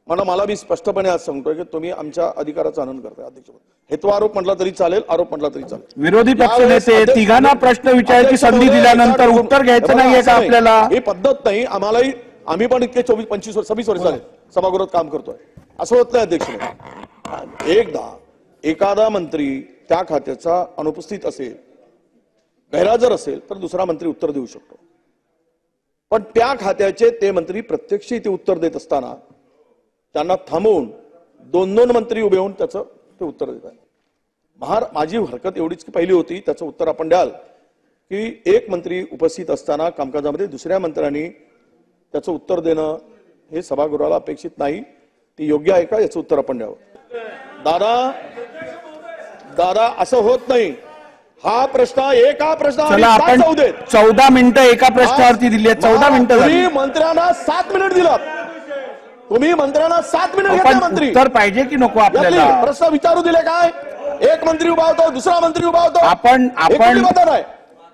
मला मी स्पष्टपणे आज सांगतोय की तुम्ही आमच्या अधिकाराचा आनंद करताय अध्यक्ष. हेतुआरोप म्हटला तरी चालेल, आरोप म्हटला तरी चालेल. विरोधी पक्षनेते तिघांना प्रश्न विचारायची संधी दिल्यानंतर उत्तर घ्यायचं नाहीये का आपल्याला? ही पद्धत नाही. आम्ही पण इतके 24-25 वर्ष 26 वर्ष झाले सभागृहात काम करतोय. असं होत नाही अध्यक्ष. एखादा मंत्री त्या खात्याचा अनुपस्थित असेल, गैरहजर असेल तर दुसरा मंत्री उत्तर देऊ शकतो. पण त्या खात्याचे ते मंत्री प्रत्यक्ष इथे उत्तर देत असताना त्यांना थांबवून 2-2 मंत्री उभे होऊन त्याचं ते उत्तर देत आहे. माझी हरकत एवढीच की पहिली होती, त्याचं उत्तर आपण द्याल की एक मंत्री उपस्थित असताना कामकाजामध्ये दुसऱ्या मंत्र्यांनी त्याचं उत्तर देणं हे सभागृहाला अपेक्षित नाही. ती योग्य आहे का याचं उत्तर आपण द्यावं. दादा असं होत नाही. हा प्रश्न एका प्रश्नावर आपण 14 मिनिटं एका प्रश्नावरती दिली आहेत. 14 मिनिटं तुम्ही मंत्र्यांना 7 मिनिट दिलात. तुम्ही मंत्र्यांना 7 मिनिट घेतले. मंत्री उत्तर पाहिजे की नको आपल्याला? प्रश्न विचारू दिले काय? एक मंत्री उभा होतो, दुसरा मंत्री उभा होतो. आपण